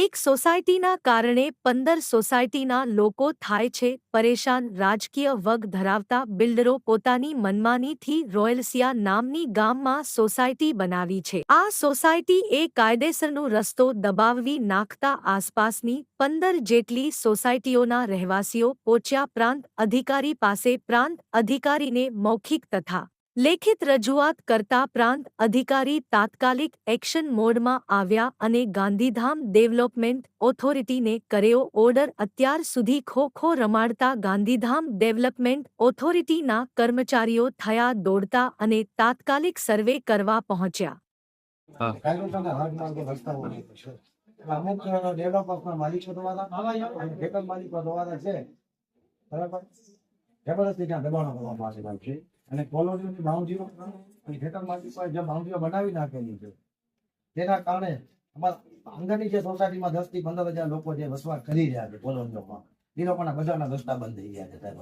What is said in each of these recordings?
એક સોસાયટીના કારણે 15 સોસાયટીના લોકો થાય છે પરેશાન રાજકીય વગ ધરાવતા બિલ્ડરો પોતાની મનમાનીથી રોયલસિયા નામની ગામમાં સોસાયટી બનાવી છે આ સોસાયટી એ કાયદેસરનો રસ્તો દબાવી નાખતા આસપાસની 15 જેટલી સોસાયટીઓના રહેવાસીઓ પહોંચ્યા પ્રાંત અધિકારી પાસે પ્રાંત અધિકારીને મૌખિક તથા લેખિત રજૂઆત કરતા પ્રાંત અધિકારી તાત્કાલિક એક્શન મોડમાં આવ્યા અને ગાંધીધામ ડેવલપમેન્ટ ઓથોરિટીને કર્યો ઓર્ડર અત્યાર સુધી ખો રમાડતા ગાંધીધામ ડેવલપમેન્ટ ઓથોરિટીના કર્મચારીઓ થયા દોડતા અને તાત્કાલિક સર્વે કરવા પહોંચ્યા અમુક ડેવલપર્સના માલિકો દ્વારા અને ખેતર માલિકો દ્વારા છે બરાબર જબરદસ્તી ત્યાં દબાણો કરવામાં આવેલા છે અને કોલોનીની બાઉન્ડ્રીઓ અને ખેતર માલિકોએ જે બાઉન્ડ્રીઓ બનાવી નાખેલી છે તેના કારણે અમારા અંદરની જે સોસાયટીમાં 10 થી 15 હજાર લોકો જે વસવાટ કરી રહ્યા છે કોલોનીઓમાં એ લોકોના બધાના રસ્તા બંધ થઈ ગયા છે સાહેબ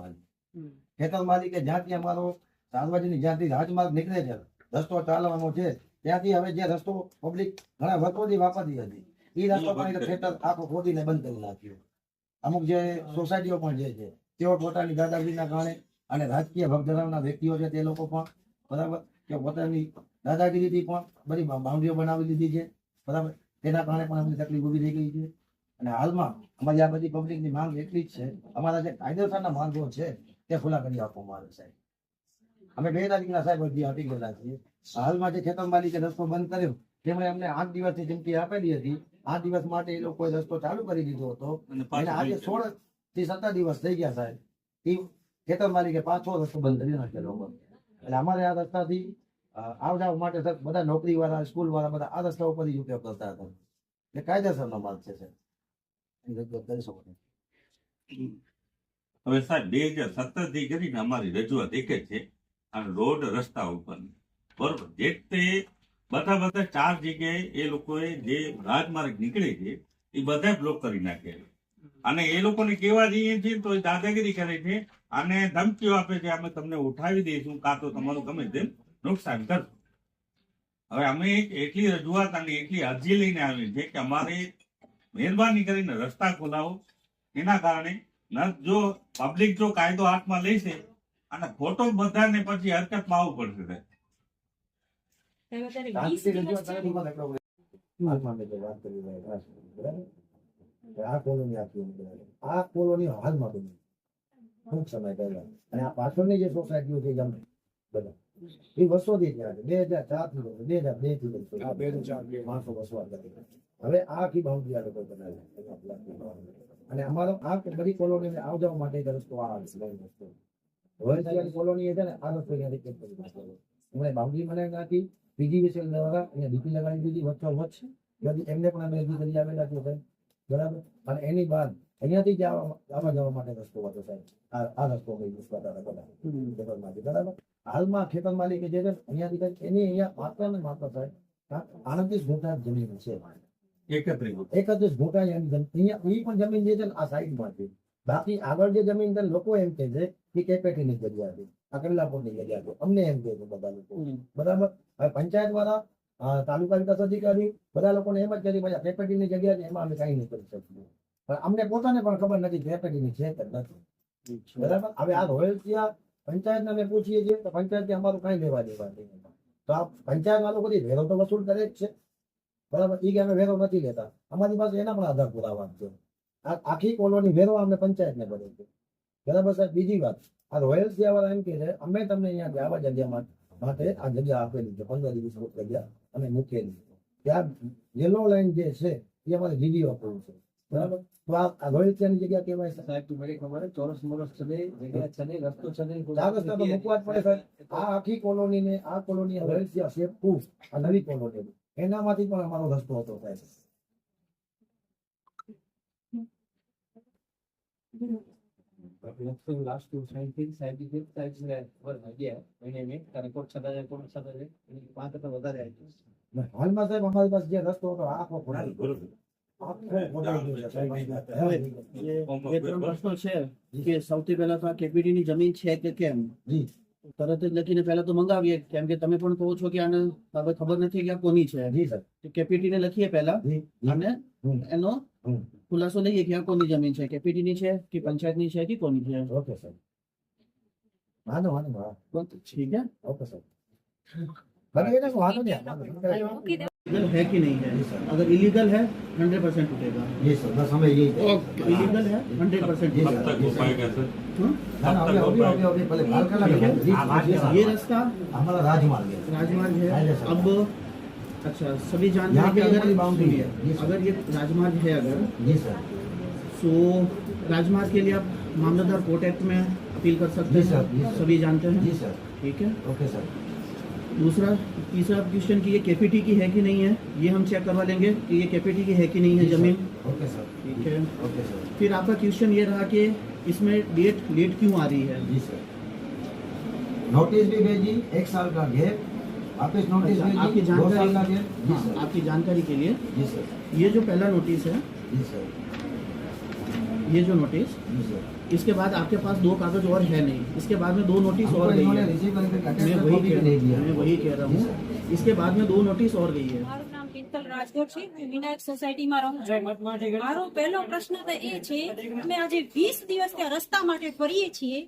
ખેતર માલિકે જ્યાંથી અમારો સાર્વજનિક જ્યાંથી રાજમાર્ગ નીકળે છે રસ્તો ચાલવાનો છે ત્યાંથી હવે જે રસ્તો પબ્લિક ઘણા વર્ષોથી વાપરતી હતી એ રસ્તો પણ ખેતર આખો ખોદીને બંધ કરી નાખ્યો અમુક જે સોસાયટીઓ પણ જે છે તેઓ પોતાની દાદાગીરીના કારણે અને રાજકીય ભગ ધરાવનાર વ્યક્તિઓ છે તે લોકો પણ બરાબર કે પોતાની દાદાગીરીથી પણ બધી બાઉન્ડ્રીઓ બનાવી લીધી છે બરાબર તેના કારણે પણ અમને તકલીફ ઊભી થઈ ગઈ છે અને હાલમાં અમારી આ બધી પબ્લિકની માંગ એટલી જ છે અમારા જે કાયદેસરના માર્ગો છે તે ખુલ્લા કરી આપવામાં આવે સાહેબ અમે 2 તારીખના સાહેબ હજી આપી ગયેલા છીએ હાલમાં જે ખેતર માલિકે રસ્તો બંધ કર્યો તેમણે અમને 8 દિવસની ચીમકી આપેલી હતી 8 દિવસ માટે એ લોકોએ રસ્તો ચાલુ કરી દીધો હતો અને આજે 16 થી 17 દિવસ થઈ ગયા સાહેબ એ ખેતર માલિકે પાછો રસ્તો બંધ કરી નાખેલો એટલે અમારે આ રસ્તાથી આવ જાવ માટે બધા નોકરી વાળા સ્કૂલ વાળા બધા આ રસ્તા ઉપર જ ઉપયોગ કરતા હતા એટલે કાયદેસરનો માર્ગ છે હવે સાહેબ 2017 થી કરીને અમારી રજૂઆત એક જ છે આ રોડ રસ્તા ઉપર બરોબર જે તે બધા 4 જગ્યાએ એ લોકોએ જે રાજમાર્ગ નીકળે છે એ બધા બ્લોક કરી નાખે અને એ લોકોને કેવા જઈએ છીએ તો દાદાગીરી કરે છે અને ધમકીઓ આપે છે અમે તમને ઉઠાવી દઈશું કાં તો તમારું ગમે તેમ નુકસાન કરશું હવે અમે એટલી રજૂઆત અને એટલી અરજી લઈને આવી છે કે અમારે મહેરબાની કરીને રસ્તા ખોલાવો એના કારણે જો પબ્લિક જો કાયદો હાથમાં લેશે અને ખોટો બધાને પછી હરકતમાં આવવું પડશે આ કોલોની હાલમાં બની ટૂંક સમય પહેલા અને આ પાછળની જે સોસાયટીઓ છે બધા એ વર્ષોથી ત્યાં છે 2004 થી 2002 થી માણસો વસવાટ કરે હવે આ આખી બાઉન્ડ્રી આ લોકો બનાવી અને અમારો આ બધી કોલોની આવ જવા માટે રસ્તો આ રસ્તો રોયલ કોલોની છે ને આ રસ્તો એમણે બાઉન્ડ્રી બનાવી નાખી પીજીવીસીએલ દ્વારા અહીંયા ડીપી લગાડી દીધી વચ્ચે એમને પણ અમે અરજી કરી આવેલા છે બરાબર અને એની બાદ અહીંયાથી જ આવવા જવા માટે રસ્તો હતો સાહેબ આ રસ્તો યુઝ કરતા હતા બધા બરાબર હાલમાં ખેતર માલિકે જે છે અહીંયાથી એની અહીંયા માત્ર ને માત્ર સાહેબ 38 ગુંઠા જમીન છે 31 ગુંઠા અહીંયા એ પણ જમીન જે છે ને આ સાઈડમાં છે બાકી આગળ જે જમીન છે લોકો એમ કે છે કે કેપેટીની જગ્યા છે આ કલ્લાપુરની જગ્યા છે અમને એમ કે છે બધા લોકો બરાબર હવે પંચાયત વાળા તાલુકા વિકાસ અધિકારી બધા લોકોને એમ જ કરી કેપેટીની જગ્યા છે એમાં અમે કઈ નહીં કરી શકીએ પણ અમને પોતાને પણ ખબર નથી કેપેટીની છે કે નથી બરાબર હવે આ રોયલ્સિયા પંચાયતને અમે પૂછીએ છીએ તો પંચાયતથી અમારું કઈ લેવા દેવા નહીં તો આ પંચાયત વાળો બધી વેરો તો વસૂલ કરે જ છે બરાબર એ કે અમે વેરો નથી લેતા અમારી પાસે એના પણ આધાર પુરાવા છે આખી કોલોની વેરો અમને પંચાયતને ભરે છે બરાબર સાહેબ બીજી વાત આ રોયલ્સિયા વાળા એમ કે છે અમે તમને અહીંયા આવા જગ્યા માટે આ જગ્યા આપેલી છે 15-20 જગ્યા અમે મૂકેલી ત્યાં યલો લાઈન જે છે એ અમારે જીડીઓ આપવું છે બરાબર તો આ રોયલ્સિયાની જગ્યા કેવાય સાહેબ તું મને ખબર ચોરસ મોરસ ચલે જગ્યા ચલે રસ્તો ચલે આ રસ્તા તો મૂકવા જ પડે સાહેબ આ આખી કોલોની ને આ કોલોની રોયલ્સિયા શેપ આ નવી કોલોની એનામાંથી પણ અમારો રસ્તો હતો સાહેબ last two scientific હાલમાં સાહેબ અમારી પાસે જે રસ્તો હતો આખો પ્રશ્નો છે કે સૌથી પહેલા તો આ કેપીટી ની જમીન છે કે કેમ તરત જ લખીને પહેલા તો મંગાવીએ, કેમ કે તમે પણ કહો છો કે આને હવે ખબર નથી કે આ કોની છે. જી સર. તો કેપીટી ને લખીએ પહેલા જી અને એનો ખુલાસો લઈએ કે આ કોની જમીન છે, કેપીટી ની છે કે પંચાયતની છે કે કોની છે. Okay sir. વાંધો ठीक है. Okay sir. बाकी ये वांधो नहीं. लीगल है कि नहीं है. अगर इलीगल है 100% उठेगा. जी सर, बस हमें यही इलीगल है 100% कब तक हो पाएगा सर? अभी पहले बाल का लगा. ये रास्ता हमारा राजमार्ग है. राजमार्ग है. अब अच्छा सभी जानते यहाँ हैं कि पे हमारी बाउंड्री सुनिए, है. जी सर. अगर ये राजमार्ग है अगर जी सर. तो राजमार्ग के लिए आप मामलेदार कोर्ट एक्ट में अपील कर सकते जी सर, जी हैं. सर. सभी जानते हैं. जी सर. ठीक है. Okay sir. दूसरा तीसरा क्वेश्चन कि ये केपीटी की है कि नहीं है, ये हम चेक करवा लेंगे कि ये केपीटी की है कि नहीं है जमीन. Okay sir. ठीक है. Okay sir. फिर आपका क्वेश्चन ये रहा कि इसमें डेट लेट क्यों आ रही है. जी सर. नोटिस भी भेजी, 1 साल का गैप, वापस नोटिस अच्छा, आपकी भेजी, 2 साल का जानकारी गैप. जी हाँ, सर. आपकी जानकारी के लिए जी सर. ये जो पहला नोटिस है, जी सर. ये जो नोटिस, जी सर. इसके बाद आपके पास 2 कागज और है नहीं, इसके बाद में 2 नोटिस और गई इन्होंने है. रिसीव करके मैं अटेस्टेड वही कॉपी भी नहीं दिया. कह रहा हूँ. इसके बाद में 2 नोटिस और गई है. મારું નામ પિંતલ રાજકોટ છે. હું વિનાયક સોસાયટીમાં રહું છું. મારો પહેલો પ્રશ્ન તો એ છે અમે આજે 20 દિવસ ત્યાં રસ્તા માટે ફરીએ છીએ.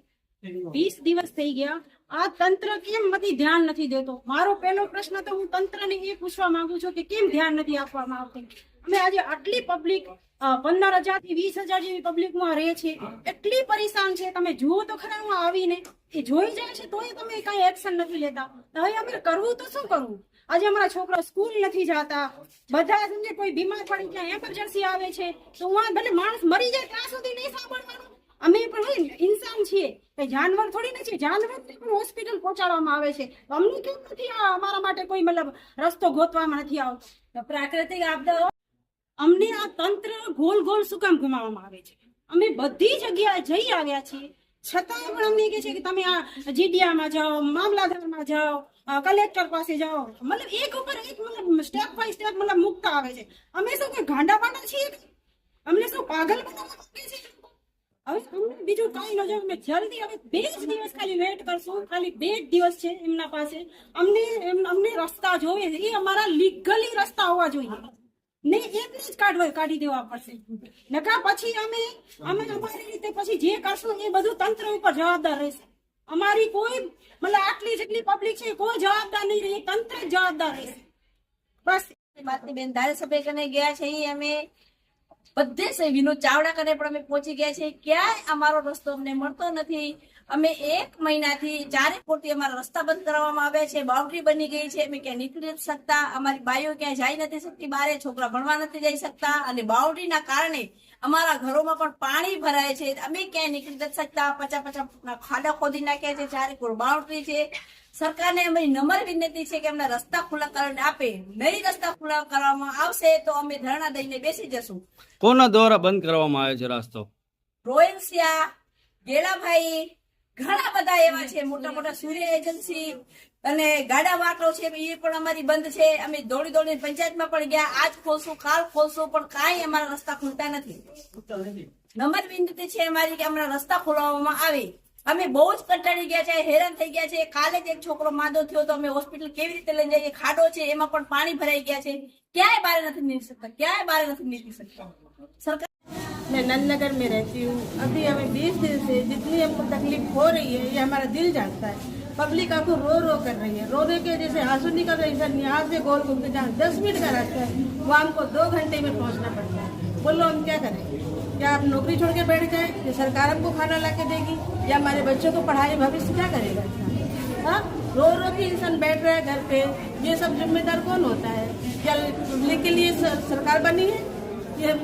20 દિવસ થઈ ગયા. આ તંત્ર કેમ નથી ધ્યાન નથી દેતો? મારો પહેલો પ્રશ્ન તો હું તંત્રને એ પૂછવા માંગુ છું કે કેમ ધ્યાન નથી આપવામાં આવતું? અમે આજે આટલી પબ્લિક 15,000 થી 20,000 જેવી પબ્લિકમાં રહે છે, એટલી પરેશાન છે. તમે જુઓ તો ખરા હું આવીને એ જોઈ જાય છે તોય તમે કઈ એક્શન નથી લેતા. હવે અમે કરવું તો શું કરવું? આજે અમારા છોકરા સ્કૂલ નથી જતા. બધા સમજે કોઈ બીમાર પડી ગયા, એમરજન્સી આવે છે તો હું ભલે માણસ મરી જાય ત્યાં સુધી નહીં સાંભળવાનું. અમે પણ હોય ને, ઇન્સાન છીએ, કઈ જાનવર થોડી નથી. જાનવરને પણ હોસ્પિટલ પહોંચાડવામાં આવે છે. તો અમને કેમ નથી અમારા માટે કોઈ મતલબ રસ્તો ગોતવામાં નથી આવતો? પ્રાકૃતિક આપદાઓ અમને આ તંત્ર ગોલ ગોલ શું કામ ઘુમાવવામાં આવે છે? અમે બધી જગ્યાએ જઈ આવ્યા છીએ છતાંય પણ અમને કહે છે કે તમે આ જીડીઆમાં જાઓ, મામલાદારમાં જાઓ, કલેક્ટર પાસે જાઓ. મતલબ એક ઉપર એક મતલબ સ્ટેપ બાય સ્ટેપ મતલબ મુકતા આવે છે. અમે શું કોઈ ગાંડા પાડા છીએ? અમને શું પાગલ બનાવવા માંગે છે? હવે અમને બીજું કઈ ન જોઈએ. અમે જલ્દી હવે 2 જ દિવસ ખાલી વેઇટ કરશું. ખાલી 2 જ દિવસ છે એમના પાસે. અમને રસ્તા જોઈએ છે. એ અમારા લીગલી રસ્તા હોવા જોઈએ ને એટલે જ કાઢી દેવા પડશે. નકા પછી અમે અમારી રીતે પછી જે કરશું એ બધું તંત્ર ઉપર જવાબદાર રહેશે. અમારી કોઈ મતલબ આટલી જેટલી પબ્લિક છે કોઈ જવાબદાર નહીં રહે, તંત્ર જ જવાબદાર રહેશે. બસ વાતની બેન ધારાસભ્ય કને ગયા છે અમે બધે છે. વિનોદ ચાવડા કને પણ અમે પહોંચી ગયા છે. ક્યાંય અમારો રસ્તો અમને મળતો નથી. અમે 1 મહિનાથી 4 ફૂટથી અમારા રસ્તા બંધ કરવામાં આવ્યા છે. બાઉન્ડ્રી બની ગઈ છે. અમે ક્યાંય નીકળી નથી શકતા. અમારી બાઈઓ ક્યાંય જઈ નથી શકતી બહાર. છોકરા ભણવા નથી જઈ શકતા. અને બાઉન્ડ્રીના કારણે અમારા ઘરોમાં પણ પાણી ભરાય છે. અમે ક્યાંય નીકળી નથી શકતા. 50 ફૂટના ખાડા ખોદી નાખ્યા છે. 4 ફૂટ બાઉન્ડ્રી છે. સરકારને અમારી નમ્ર વિનંતી છે કે અમને રસ્તા ખુલ્લા કરીને આપે. નહીં રસ્તા ખુલ્લા કરવામાં આવશે તો અમે ધરણા દઈને બેસી જશું. કોના દ્વારા બંધ કરવામાં આવે છે રસ્તો? રોયલસિયા, ગેલાભાઈ, ઘણા બધા એવા છે. મોટા મોટા સૂર્ય એજન્સી અને ગાડા વાટો છે એ પણ અમારી બંધ છે. અમે દોડીને પંચાયતમાં પણ ગયા. આજ ખોલશું, કાલ ખોલશું, પણ કાંઈ અમારા રસ્તા ખુલતા નથી. નમ્ર વિનંતી છે અમારી કે અમારા રસ્તા ખોલવામાં આવે. અમે બહુ જ કંટાળી ગયા છે, હેરાન થઈ ગયા છે. કાલે જ એક છોકરો માંદો થયો તો અમે હોસ્પિટલ કેવી રીતે લઈને જઈએ? ખાડો છે એમાં પણ પાણી ભરાઈ ગયા છે. ક્યાંય બહાર નથી નીકળી શકતા. सरकार मैं नंदनगर में रहती हूँ. अभी हमें 20 दिन से जितनी हमको तकलीफ हो रही है ये हमारा दिल जानता है. पब्लिक आपको रो कर रही है. रोने के जैसे आंसू निकल रही है. यहाँ से गोल घूम के जहाँ 10 मिनट का रास्ता है वहाँ हमको 2 घंटे में पहुँचना पड़ता है. बोलो हम क्या करें? क्या आप नौकरी छोड़ के बैठ जाए? या सरकार हमको खाना ला के देगी? या हमारे बच्चों को पढ़ाई भविष्य क्या करेगा? हाँ, रो के इंसान बैठ रहा है घर पे. ये सब जिम्मेदार कौन होता है? क्या पब्लिक के लिए सरकार बनी है?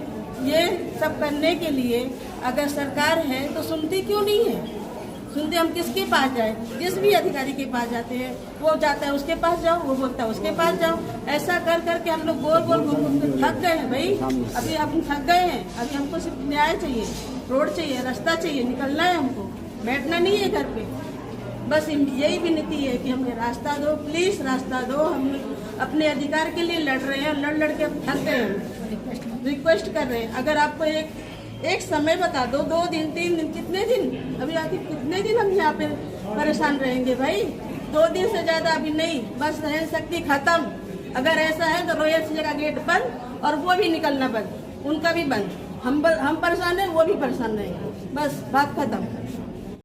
ये सब करने के लिए अगर सरकार है तो सुनती क्यों नहीं है? सुनते हम किसके पास जाए? जिस भी अधिकारी के पास जाते हैं वो जाता है उसके पास जाओ, वो बोलता है उसके पास जाओ. ऐसा कर करके हम लोग गोल गोल घूम के थक गए हैं भाई. अभी हम थक गए हैं. अभी हमको सिर्फ न्याय चाहिए, रोड चाहिए, रास्ता चाहिए. निकलना है हमको, बैठना नहीं है घर पे. बस यही विनती है कि हमें रास्ता दो, प्लीज रास्ता दो. हम अपने अधिकार के लिए लड़ रहे हैं. लड़ के थक गए हैं. रिक्वेस्ट कर रहे हैं. अगर आपको एक समय बता दो, 2 दिन 3 दिन, कितने दिन? अभी आखिर कितने दिन हम यहाँ पे परेशान रहेंगे भाई। 2 दिन से ज्यादा अभी नहीं, बस सहन शक्ति खत्म। अगर ऐसा है तो रॉयल सीए का गेट बंद और वो भी निकलना बंद, उनका भी बंद। हम परेशान है, वो भी परेशान रहेंगे, बस बात खत्म।